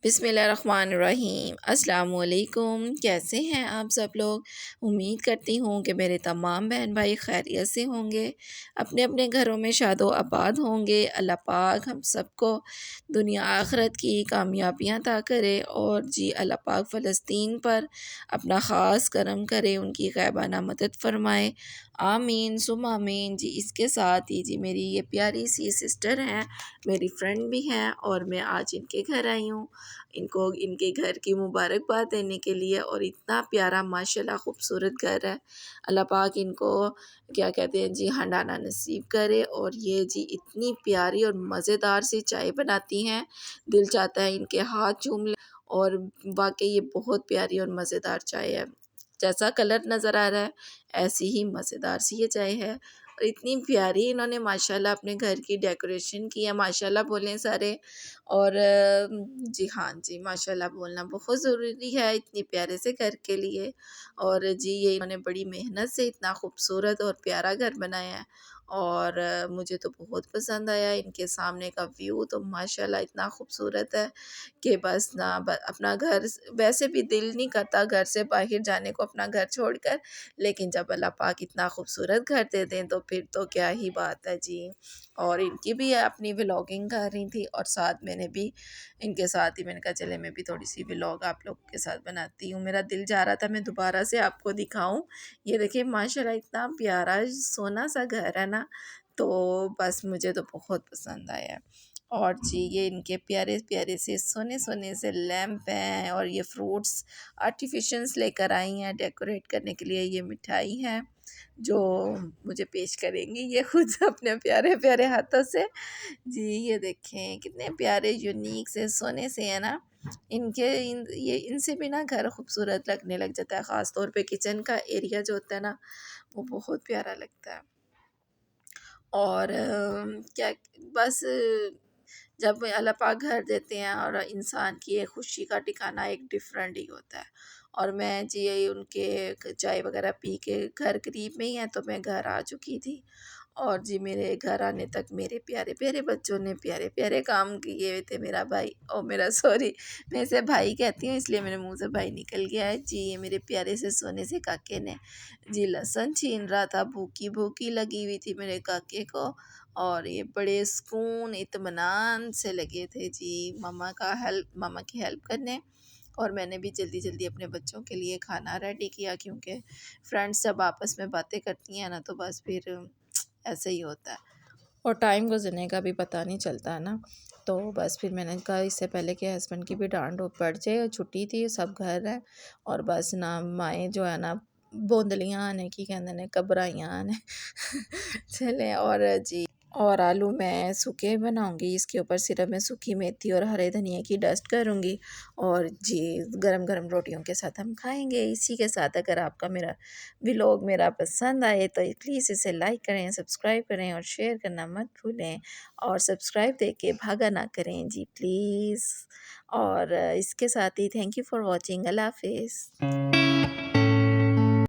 बिस्मिल्लाहिर्रहमानिर्रहीम। अस्सलाम वालेकुम। कैसे हैं आप सब लोग? उम्मीद करती हूँ कि मेरे तमाम बहन भाई खैरियत से होंगे, अपने अपने घरों में शादो आबाद होंगे। अल्लाह पाक हम सबको दुनिया आखिरत की कामयाबियाँ अता करे और जी अल्लाह पाक फ़लस्तीन पर अपना ख़ास करम करे, उनकी ग़ैबाना मदद फ़रमाए। आमीन सुम आमीन। जी इसके साथ ही जी मेरी ये प्यारी सी सिस्टर हैं, मेरी फ्रेंड भी हैं और मैं आज इनके घर आई हूँ इनको इनके घर की मुबारकबाद देने के लिए। और इतना प्यारा माशाल्लाह खूबसूरत घर है। अल्लाह पाक इनको क्या कहते हैं जी हंडाना नसीब करे। और ये जी इतनी प्यारी और मज़ेदार सी चाय बनाती हैं, दिल चाहता है इनके हाथ चूम लें। और वाकई ये बहुत प्यारी और मज़ेदार चाय है, जैसा कलर नज़र आ रहा है ऐसी ही मज़ेदार सी ये चाय है। और इतनी प्यारी इन्होंने माशाल्लाह अपने घर की डेकोरेशन की है, माशाल्लाह बोलें सारे। और जी हाँ जी, माशाल्लाह बोलना बहुत ज़रूरी है इतनी प्यारे से घर के लिए। और जी ये इन्होंने बड़ी मेहनत से इतना खूबसूरत और प्यारा घर बनाया है। और मुझे तो बहुत पसंद आया। इनके सामने का व्यू तो माशाल्लाह इतना खूबसूरत है कि बस ना अपना घर वैसे भी दिल नहीं करता घर से बाहर जाने को, अपना घर छोड़कर। लेकिन जब अल्लाह पाक इतना खूबसूरत घर दे दें तो फिर तो क्या ही बात है जी। और इनकी भी अपनी व्लॉगिंग कर रही थी और साथ मैंने भी इनके साथ ही मैंने कहा चले मैं भी थोड़ी सी व्लॉग आप लोग के साथ बनाती हूँ। मेरा दिल जा रहा था मैं दोबारा से आपको दिखाऊं। ये देखिए माशाल्लाह इतना प्यारा सोना सा घर है ना, तो बस मुझे तो बहुत पसंद आया। और जी ये इनके प्यारे प्यारे से सोने सोने से लैंप हैं और ये फ्रूट्स आर्टिफिशियल्स लेकर आई हैं डेकोरेट करने के लिए। ये मिठाई है जो मुझे पेश करेंगी ये खुद अपने प्यारे प्यारे हाथों से। जी ये देखें कितने प्यारे यूनिक से सोने से है ना। ये इनसे भी ना घर खूबसूरत लगने लग जाता है, ख़ास तौर पे किचन का एरिया जो होता है ना वो बहुत प्यारा लगता है। और क्या बस जब अल्लाह पाक घर देते हैं और इंसान की ये खुशी का ठिकाना एक डिफरेंट ही होता है। और मैं जी उनके चाय वगैरह पी के घर करीब में ही है तो मैं घर आ चुकी थी। और जी मेरे घर आने तक मेरे प्यारे प्यारे बच्चों ने प्यारे प्यारे काम किए हुए थे। मेरा भाई और मेरा सॉरी मैं इसे भाई कहती हूँ इसलिए मेरे मुंह से भाई निकल गया है जी। ये मेरे प्यारे से सोने से काके ने जी लहसुन छीन रहा था, भूखी भूखी लगी हुई थी मेरे काके को। और ये बड़े सुकून इत्मीनान से लगे थे जी मामा की हेल्प करने। और मैंने भी जल्दी जल्दी अपने बच्चों के लिए खाना रेडी किया, क्योंकि फ्रेंड्स जब आपस में बातें करती हैं ना तो बस फिर ऐसे ही होता है और टाइम गुजरने का भी पता नहीं चलता है ना। तो बस फिर मैंने कहा इससे पहले कि हस्बैंड की भी डांट पड़ जाए, छुट्टी थी सब घर है और बस ना माएँ जो है ना बोंदलियाँ आने की कहते ने घबराइयाँ आने चले। और जी और आलू मैं सूखे बनाऊंगी, इसके ऊपर सिर्फ मैं सूखी मेथी और हरे धनिया की डस्ट करूंगी। और जी गरम गरम रोटियों के साथ हम खाएंगे। इसी के साथ अगर आपका मेरा व्लॉग मेरा पसंद आए तो प्लीज़ इसे लाइक करें, सब्सक्राइब करें और शेयर करना मत भूलें। और सब्सक्राइब दे के भागा ना करें जी प्लीज़। और इसके साथ ही थैंक यू फॉर वॉचिंग। अल्लाह हाफिज़।